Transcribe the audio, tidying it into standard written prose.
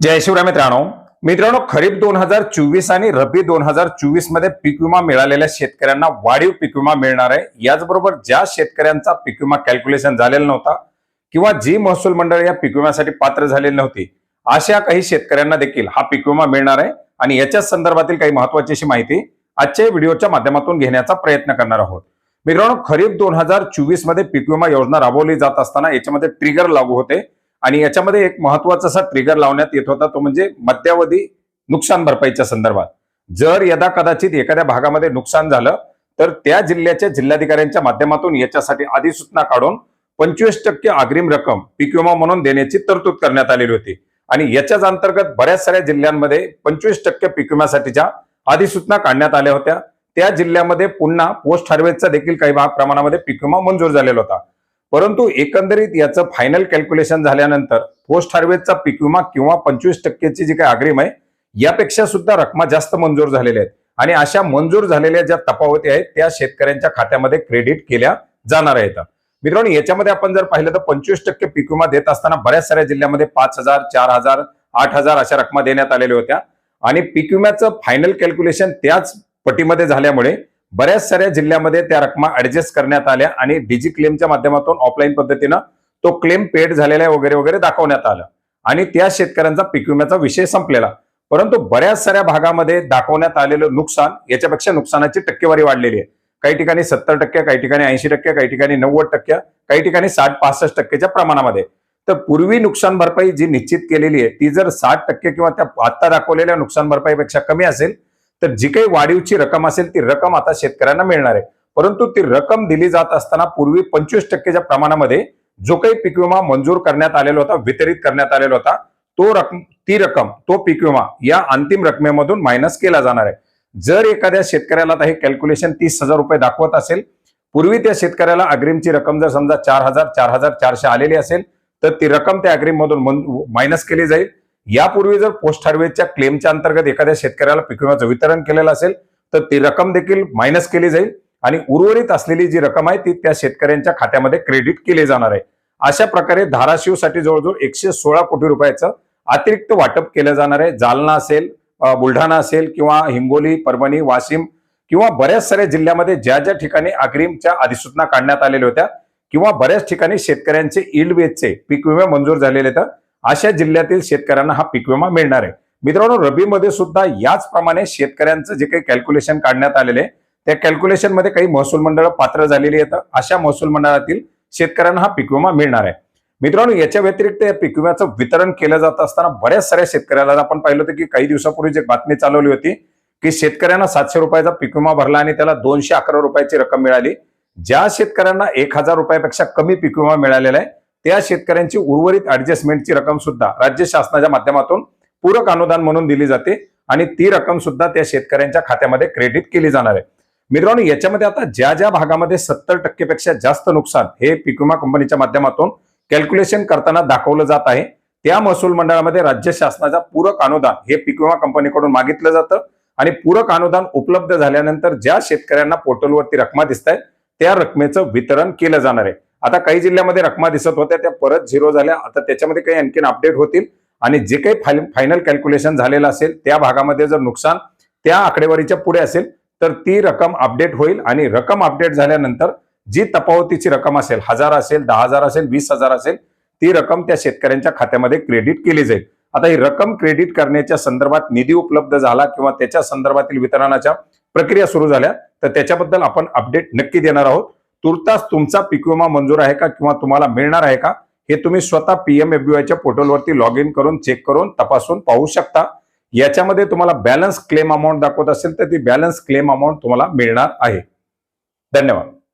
जय शिवराय मित्रांनो खरीप 2024 आणि रब्बी 2024 मध्ये पीक विमा मिळालेल्या शेतकऱ्यांना वाढीव पीक विमा मिळणार आहे। याचबरोबर ज्या शेतकऱ्यांचा पीक विमा कॅल्क्युलेशन झालेला नव्हता किंवा जी महसूल मंडळ या पीक विम्यासाठी पात्र झालेली नव्हती अशा काही शेतकऱ्यांना देखील हा पीक विमा मिळणार आहे आणि याच्या संदर्भातील काही महत्त्वाची अशी माहिती आजच्या व्हिडिओच्या माध्यमातून घेण्याचा प्रयत्न करणार आहोत। मित्रांनो खरीप 2024 मध्ये पीक विमा योजना राबवली जात असताना याच्यामध्ये ट्रिगर लागू होते आणि याच्यामध्ये एक महत्त्वाचा असा ट्रिगर लावण्यात येत होता, तो म्हणजे मध्यावधी नुकसान भरपाईच्या संदर्भात। जर यदा कदाचित एखाद्या भागामध्ये नुकसान झालं तर त्या जिल्ह्याच्या जिल्हाधिकाऱ्यांच्या माध्यमातून याच्यासाठी अधिसूचना काढून 25% अग्रिम रक्कम पीक विमा म्हणून देण्याची तरतूद करण्यात आलेली होती आणि याच्याच अंतर्गत बऱ्याच साऱ्या जिल्ह्यांमध्ये 25% पीक विम्यासाठीच्या अधिसूचना काढण्यात आल्या होत्या। त्या जिल्ह्यामध्ये पुन्हा पोस्ट हार्वेस्टचा देखील काही भाग प्रमाणामध्ये पीक विमा मंजूर झालेला होता, परंतु एकंदरीत याचं फायनल कॅल्क्युलेशन झाल्यानंतर पोस्ट हार्वेस्टचा पीक विमा किंवा 25%ची जी काही अग्रिम आहे यापेक्षा सुद्धा रक्कम जास्त मंजूर झालेल्या आहेत आणि अशा मंजूर झालेल्या ज्या तफावती आहेत त्या शेतकऱ्यांच्या खात्यामध्ये क्रेडिट केल्या जाणार आहेत। मित्रांनो याच्यामध्ये आपण जर पाहिलं तर 25% पीक विमा देत असताना बऱ्याच साऱ्या जिल्ह्यामध्ये 5,000, 4,000, 8,000 अशा रक्कम देण्यात आलेल्या होत्या आणि पीक विम्याचं फायनल कॅल्क्युलेशन त्याच पटीमध्ये झाल्यामुळे बऱ्याच साऱ्या जिल्ह्यामध्ये त्या रक्कम ऍडजस्ट करण्यात आल्या आणि डिजी क्लेमच्या माध्यमातून ऑफलाईन पद्धतीनं तो क्लेम पेड झालेला वगैरे वगैरे दाखवण्यात आलं आणि त्या शेतकऱ्यांचा पीक विम्याचा विषय संपलेला। परंतु बऱ्याच साऱ्या भागामध्ये दाखवण्यात आलेलं नुकसान याच्यापेक्षा नुकसानाची टक्केवारी वाढलेली आहे। काही ठिकाणी 70%, काही ठिकाणी 80%, काही ठिकाणी 90%, काही ठिकाणी 60-65%च्या प्रमाणामध्ये। तर पूर्वी नुकसान भरपाई जी निश्चित केलेली आहे ती जर 60% किंवा त्या आता दाखवलेल्या नुकसान भरपाईपेक्षा कमी असेल तर जी काही वाढीवची रक्कम असेल ती रक्कम आता शेतकऱ्यांना मिळणार आहे। परंतु ती रक्कम दिली जात असताना पूर्वी 25%च्या प्रमाणामध्ये जो काही पीक विमा मंजूर करण्यात आलेला होता, वितरित करण्यात आलेला होता, तो पीक विमा या अंतिम रकमेमधून मायनस केला जाणार आहे। जर एखाद्या शेतकऱ्याला हे कॅल्क्युलेशन 30,000 रुपये दाखवत असेल, पूर्वी त्या शेतकऱ्याला अग्रिमची रक्कम जर समजा 4,000, 4,400 आलेली असेल तर ती रक्कम त्या अग्रिम मधून मायनस केली जाईल। यापूर्वी जर पोस्ट हार्वेस्टच्या क्लेमच्या अंतर्गत एखाद्या शेतकऱ्याला पीक विम्याचं वितरण केलेलं असेल तर ती रक्कम देखील मायनस केली जाईल आणि उर्वरित असलेली जी रक्कम आहे ती त्या शेतकऱ्यांच्या खात्यामध्ये क्रेडिट केली जाणार आहे। अशा प्रकारे धाराशिवसाठी जवळजवळ 116 कोटी रुपयाचं अतिरिक्त वाटप केलं जाणार आहे। जालना असेल, बुलढाणा असेल किंवा हिंगोली, परभणी, वाशिम किंवा बऱ्याच साऱ्या जिल्ह्यामध्ये ज्या ज्या ठिकाणी अग्रिमच्या अधिसूचना काढण्यात आलेल्या होत्या किंवा बऱ्याच ठिकाणी शेतकऱ्यांचे ईल्ड बेसचे पीक विमे मंजूर झालेले आहेत, अशा जिल्ह्यातील शेतकऱ्यांना हा पीक विमा मिळणार आहे। मित्रांनो रब्बीमध्ये सुद्धा याचप्रमाणे शेतकऱ्यांचं जे काही कॅल्क्युलेशन काढण्यात आलेले त्या कॅल्क्युलेशन मध्ये काही महसूल मंडळ पात्र झालेली आहेत, अशा महसूल मंडळातील शेतकऱ्यांना हा पीक विमा मिळणार आहे। मित्रांनो याच्या व्यतिरिक्त या पीक विम्याचं वितरण केलं जात असताना बऱ्याच साऱ्या शेतकऱ्याला आपण पाहिलं होतं की काही दिवसापूर्वी एक बातमी चालवली होती की शेतकऱ्यांना 700 रुपयाचा पीक विमा भरला आणि त्याला 211 रुपयाची रक्कम मिळाली। ज्या शेतकऱ्यांना 1,000 रुपयापेक्षा कमी पीक विमा मिळालेला आहे त्या शेतकऱ्यांची उर्वरित ऍडजस्टमेंटची रक्कम सुद्धा राज्य शासनाच्या माध्यमातून पूरक अनुदान म्हणून दिली जाते आणि ती रक्कम सुद्धा त्या शेतकऱ्यांच्या खात्यामध्ये क्रेडिट केली जाणार आहे। मित्रांनो याच्यामध्ये आता ज्या ज्या भागामध्ये 70% पेक्षा जास्त नुकसान हे पीक विमा कंपनीच्या माध्यमातून कॅल्क्युलेशन करताना दाखवलं जात आहे त्या महसूल मंडळामध्ये राज्य शासनाचा पूरक अनुदान हे पीक विमा कंपनीकडून मागितलं जातं आणि पूरक अनुदान उपलब्ध झाल्यानंतर ज्या शेतकऱ्यांना पोर्टलवरती रक्कम दिसत आहेत त्या रकमेचं वितरण केलं जाणार आहे। आता काही जिल्ह्यामध्ये रक्कम दिसत होत्या त्या परत झिरो झाल्या, आता त्याच्यामध्ये काही आणखीन अपडेट होतील आणि जे काही फायनल कॅल्क्युलेशन झालेलं असेल त्या भागामध्ये जर नुकसान त्या आकडेवारीच्या पुढे असेल तर ती रक्कम अपडेट होईल आणि रक्कम अपडेट झाल्यानंतर जी तफावतीची रक्कम असेल 1,000 असेल, 10,000 असेल, 20,000 असेल ती रक्कम त्या शेतकऱ्यांच्या खात्यामध्ये क्रेडिट केली जाईल। आता ही रक्कम क्रेडिट करण्याच्या संदर्भात निधी उपलब्ध झाला किंवा त्याच्या संदर्भातील वितरणाच्या प्रक्रिया सुरू झाल्या तर त्याच्याबद्दल आपण अपडेट नक्की देणार आहोत। तुर्तास तुमचा पीक विमा मंजूर आहे का किंवा तुम्हाला मिळणार आहे का हे तुम्ही स्वतः PMFBYच्या पोर्टलवरती लॉग इन करून चेक करून तपासून पाहू शकता। याच्यामध्ये तुम्हाला बॅलन्स क्लेम अमाऊंट दाखवत असेल तर ती बॅलन्स क्लेम अमाऊंट तुम्हाला मिळणार आहे। धन्यवाद।